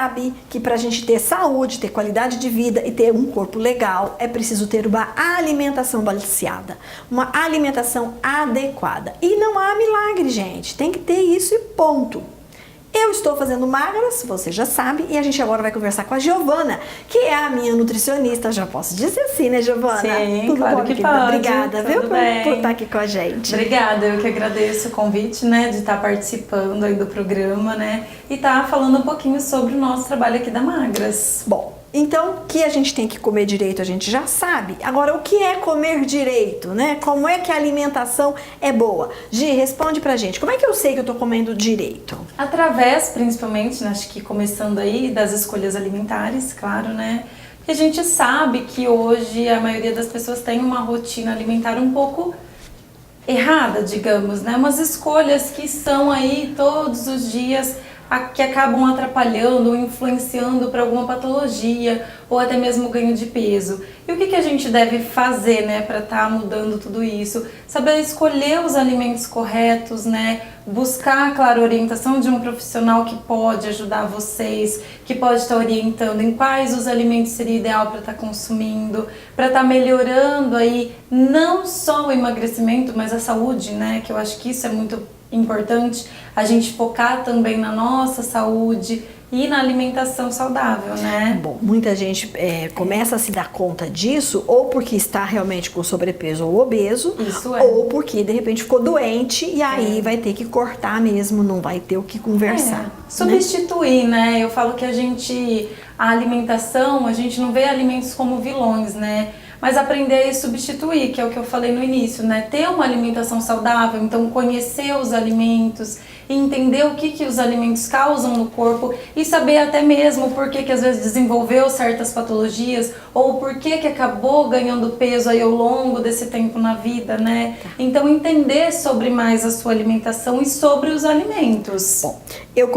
sabe que para a gente ter saúde, ter qualidade de vida e ter um corpo legal, é preciso ter uma alimentação balanceada, uma alimentação adequada. E não há milagre, gente. Tem que ter isso e ponto. Eu estou fazendo magras, você já sabe, e a gente agora vai conversar com a Giovana, que é a minha nutricionista, já posso dizer assim, né, Giovana? Sim, tudo claro bom, que querida? pode. Obrigada, viu, por estar aqui com a gente. Obrigada, eu que agradeço o convite, né, de estar participando aí do programa, né, e estar falando um pouquinho sobre o nosso trabalho aqui da Magras. Bom, então, que a gente tem que comer direito, a gente já sabe. Agora, o que é comer direito, né? Como é que a alimentação é boa? Gi, responde pra gente. Como é que eu sei que eu tô comendo direito? Através, principalmente, né, acho que começando aí, das escolhas alimentares, claro, né? Porque a gente sabe que hoje a maioria das pessoas tem uma rotina alimentar um pouco errada, digamos, né? Umas escolhas que são aí todos os dias que acabam atrapalhando ou influenciando para alguma patologia ou até mesmo ganho de peso. E o que a gente deve fazer, né, para estar mudando tudo isso? Saber escolher os alimentos corretos, né? Buscar, claro, a orientação de um profissional que pode ajudar vocês, que pode estar orientando em quais os alimentos seria ideal para estar consumindo, para estar melhorando aí não só o emagrecimento, mas a saúde, né? Que eu acho que isso é muito importante, a gente focar também na nossa saúde e na alimentação saudável, né? Bom, muita gente começa a se dar conta disso ou porque está realmente com sobrepeso ou obeso, Isso é. ou porque de repente ficou doente e aí vai ter que cortar mesmo, não vai ter o que conversar. Substituir, né? Eu falo que a alimentação, a gente não vê alimentos como vilões, né? Mas aprender a substituir, que é o que eu falei no início, né? Ter uma alimentação saudável, então conhecer os alimentos, entender o que os alimentos causam no corpo e saber até mesmo por que às vezes desenvolveu certas patologias ou por que acabou ganhando peso aí ao longo desse tempo na vida, né? Então entender sobre mais a sua alimentação e sobre os alimentos. Bom, eu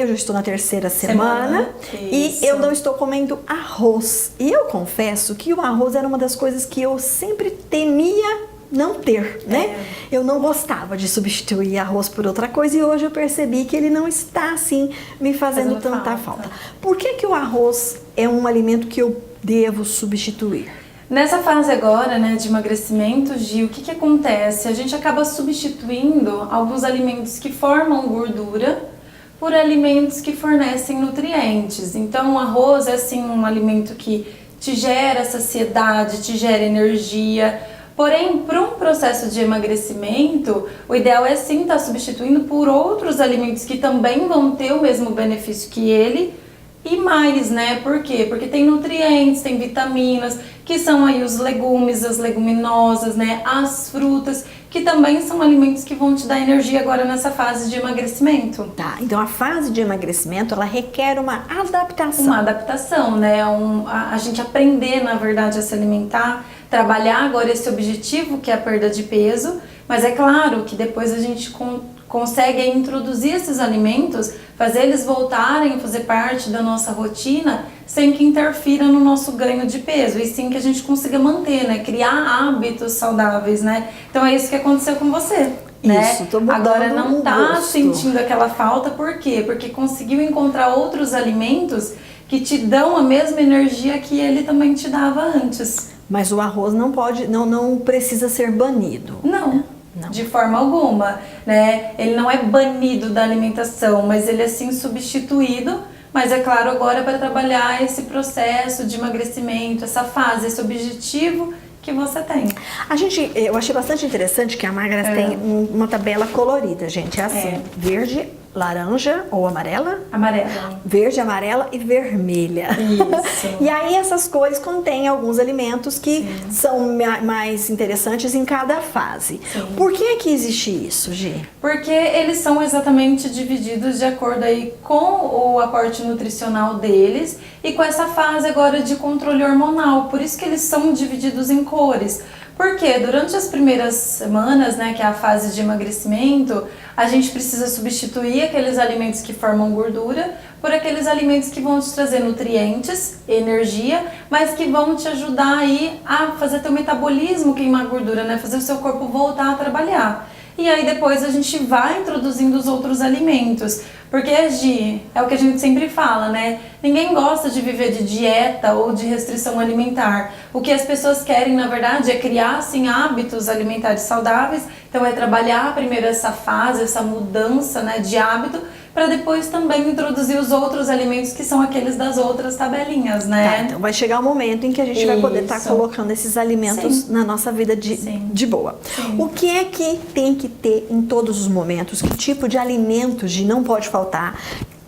já estou na terceira semana e eu não estou comendo arroz. E eu confesso que o arroz era uma das coisas que eu sempre temia não ter, né? Eu não gostava de substituir arroz por outra coisa e hoje eu percebi que ele não está, assim, me fazendo tanta falta. Por que o arroz é um alimento que eu devo substituir? Nessa fase agora, né, de emagrecimento, Gi, o que acontece? A gente acaba substituindo alguns alimentos que formam gordura por alimentos que fornecem nutrientes. Então, o arroz é, assim, um alimento que te gera saciedade, te gera energia. Porém, para um processo de emagrecimento, o ideal é sim estar substituindo por outros alimentos que também vão ter o mesmo benefício que ele e mais, né? Por quê? Porque tem nutrientes, tem vitaminas, que são aí os legumes, as leguminosas, né? As frutas, que também são alimentos que vão te dar energia agora nessa fase de emagrecimento. Tá, então a fase de emagrecimento, ela requer uma adaptação. Uma adaptação, né? A gente aprender, na verdade, a se alimentar, trabalhar agora esse objetivo que é a perda de peso, mas é claro que depois a gente consegue introduzir esses alimentos, fazer eles voltarem a fazer parte da nossa rotina sem que interfira no nosso ganho de peso e sim que a gente consiga manter, né? Criar hábitos saudáveis, né? Então é isso que aconteceu com você. Né? Isso, tô mudando. Agora não tá sentindo aquela falta, por quê? Porque conseguiu encontrar outros alimentos que te dão a mesma energia que ele também te dava antes. Mas o arroz não precisa ser banido. Não. De forma alguma, né? Ele não é banido da alimentação, mas ele é sim substituído, mas é claro agora para trabalhar esse processo de emagrecimento, essa fase, esse objetivo que você tem. Eu achei bastante interessante que a Magras tem uma tabela colorida, gente, é assim, verde, laranja ou amarela? Amarela. Verde, amarela e vermelha. Isso. E aí essas cores contêm alguns alimentos que são mais interessantes em cada fase. Sim. Por que existe isso, Gi? Porque eles são exatamente divididos de acordo aí com o aporte nutricional deles e com essa fase agora de controle hormonal. Por isso que eles são divididos em cores. Porque durante as primeiras semanas, né, que é a fase de emagrecimento, a gente precisa substituir aqueles alimentos que formam gordura por aqueles alimentos que vão te trazer nutrientes, energia, mas que vão te ajudar aí a fazer teu metabolismo queimar gordura, né, fazer o seu corpo voltar a trabalhar. e aí depois a gente vai introduzindo os outros alimentos. Porque, Gi, é o que a gente sempre fala, né? Ninguém gosta de viver de dieta ou de restrição alimentar. O que as pessoas querem, na verdade, é criar, assim, hábitos alimentares saudáveis. Então, é trabalhar primeiro essa fase, essa mudança, né, de hábito, para depois também introduzir os outros alimentos que são aqueles das outras tabelinhas, né? Tá, então vai chegar o momento em que a gente vai poder estar colocando esses alimentos na nossa vida de boa. Sim. O que é que tem que ter em todos os momentos? Que tipo de alimentos não pode faltar?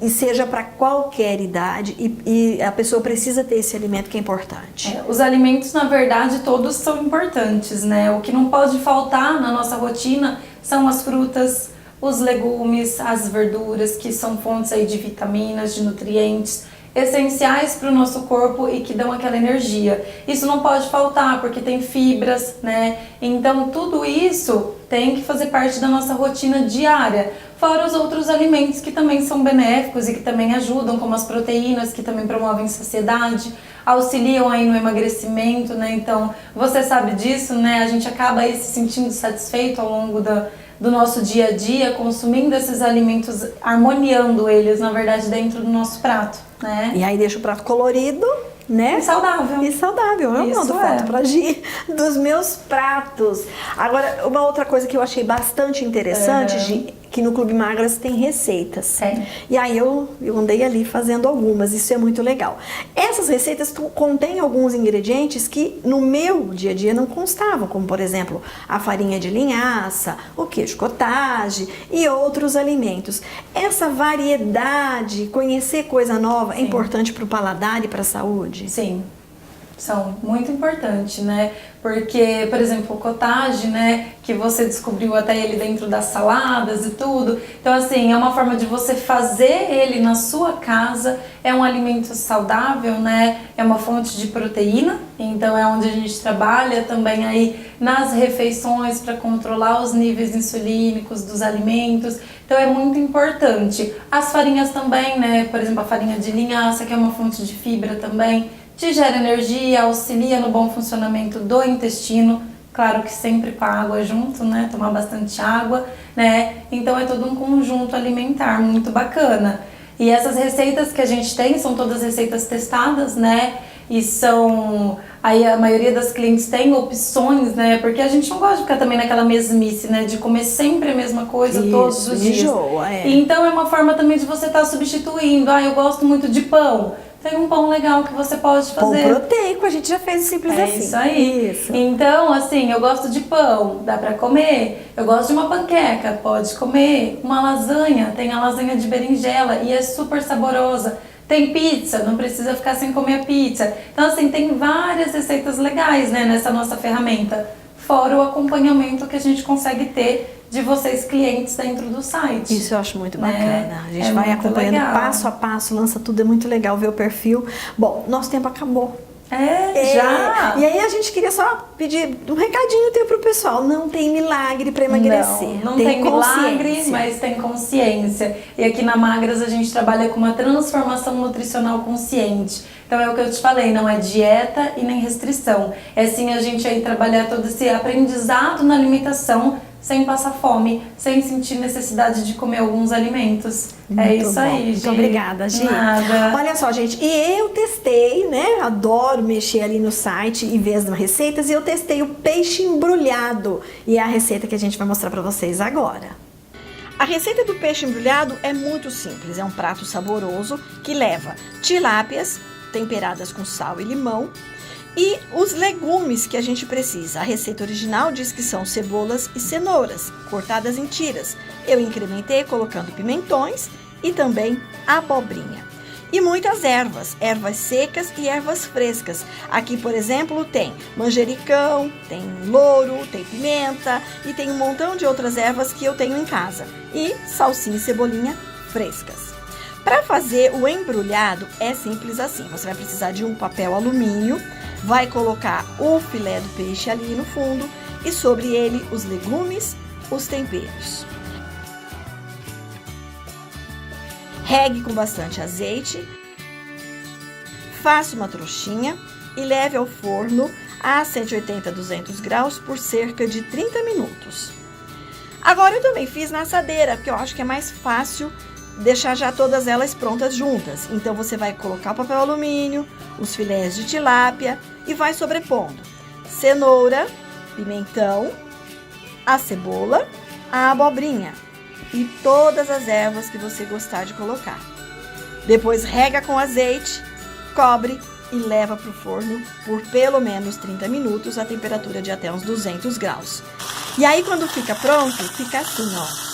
E seja para qualquer idade e a pessoa precisa ter esse alimento que é importante. Os alimentos, na verdade, todos são importantes, né? O que não pode faltar na nossa rotina são as frutas, os legumes, as verduras, que são fontes aí de vitaminas, de nutrientes essenciais para o nosso corpo e que dão aquela energia. Isso não pode faltar porque tem fibras, né? Então tudo isso tem que fazer parte da nossa rotina diária. Fora os outros alimentos que também são benéficos e que também ajudam, como as proteínas, que também promovem saciedade, auxiliam aí no emagrecimento, né? Então você sabe disso, né? A gente acaba aí se sentindo satisfeito ao longo do nosso dia a dia, consumindo esses alimentos, harmoniando eles, na verdade, dentro do nosso prato, né? E aí deixa o prato colorido, né? E saudável. E saudável. Eu mando foto pra Gi dos meus pratos. Agora, uma outra coisa que eu achei bastante interessante, Gi, que no Clube Magras tem receitas. E aí eu andei ali fazendo algumas, isso é muito legal. Essas receitas contêm alguns ingredientes que no meu dia a dia não constavam, como por exemplo, a farinha de linhaça, o queijo cottage e outros alimentos. Essa variedade, conhecer coisa nova, é importante para o paladar e para a saúde? Sim. São muito importantes, né? Porque, por exemplo, o cottage, né? Que você descobriu até ele dentro das saladas e tudo. Então, assim, é uma forma de você fazer ele na sua casa. É um alimento saudável, né? É uma fonte de proteína. Então, é onde a gente trabalha também aí nas refeições para controlar os níveis insulínicos dos alimentos. Então, é muito importante. As farinhas também, né? Por exemplo, a farinha de linhaça, que é uma fonte de fibra também. Te gera energia, auxilia no bom funcionamento do intestino, claro que sempre com a água junto, né? Tomar bastante água, né? Então é todo um conjunto alimentar muito bacana. E essas receitas que a gente tem são todas receitas testadas, né? E são... Aí a maioria das clientes tem opções, né? Porque a gente não gosta de ficar também naquela mesmice, né? De comer sempre a mesma coisa todos os dias. Enjoa, Então é uma forma também de você estar substituindo. Ah, eu gosto muito de pão. Tem um pão legal que você pode fazer. Pão proteico, a gente já fez simples assim. Isso aí. Isso. Então, assim, eu gosto de pão, dá pra comer. Eu gosto de uma panqueca, pode comer. Uma lasanha, tem a lasanha de berinjela e é super saborosa. Tem pizza, não precisa ficar sem comer a pizza. Então, assim, tem várias receitas legais, né, nessa nossa ferramenta. Fora o acompanhamento que a gente consegue ter de vocês clientes dentro do site. Isso eu acho muito bacana. A gente vai acompanhando passo a passo, lança tudo, é muito legal ver o perfil. Bom, nosso tempo acabou. Já! E aí a gente queria só pedir um recadinho teu pro pessoal. Não tem milagre para emagrecer. Não tem milagre, mas tem consciência. E aqui na Magras a gente trabalha com uma transformação nutricional consciente. Então é o que eu te falei, não é dieta e nem restrição. É sim a gente aí trabalhar todo esse aprendizado na alimentação sem passar fome, sem sentir necessidade de comer alguns alimentos. É isso aí, Muito obrigada, Gi. Nada. Olha só, gente, e eu testei, né? Adoro mexer ali no site e ver as receitas, e eu testei o peixe embrulhado. E é a receita que a gente vai mostrar pra vocês agora. A receita do peixe embrulhado é muito simples. É um prato saboroso que leva tilápias temperadas com sal e limão, e os legumes que a gente precisa. A receita original diz que são cebolas e cenouras, cortadas em tiras. Eu incrementei colocando pimentões e também abobrinha. E muitas ervas secas e ervas frescas. Aqui, por exemplo, tem manjericão, tem louro, tem pimenta e tem um montão de outras ervas que eu tenho em casa. E salsinha e cebolinha frescas. Para fazer o embrulhado é simples assim. Você vai precisar de um papel alumínio, vai colocar o filé do peixe ali no fundo e sobre ele os legumes, os temperos. Regue com bastante azeite, faça uma trouxinha e leve ao forno a 180 a 200 graus por cerca de 30 minutos. Agora eu também fiz na assadeira, porque eu acho que é mais fácil deixar já todas elas prontas juntas. Então você vai colocar o papel alumínio, os filés de tilápia e vai sobrepondo cenoura, pimentão, a cebola, a abobrinha e todas as ervas que você gostar de colocar. Depois rega com azeite, cobre e leva para o forno por pelo menos 30 minutos a temperatura de até uns 200 graus. E aí quando fica pronto, fica assim, ó.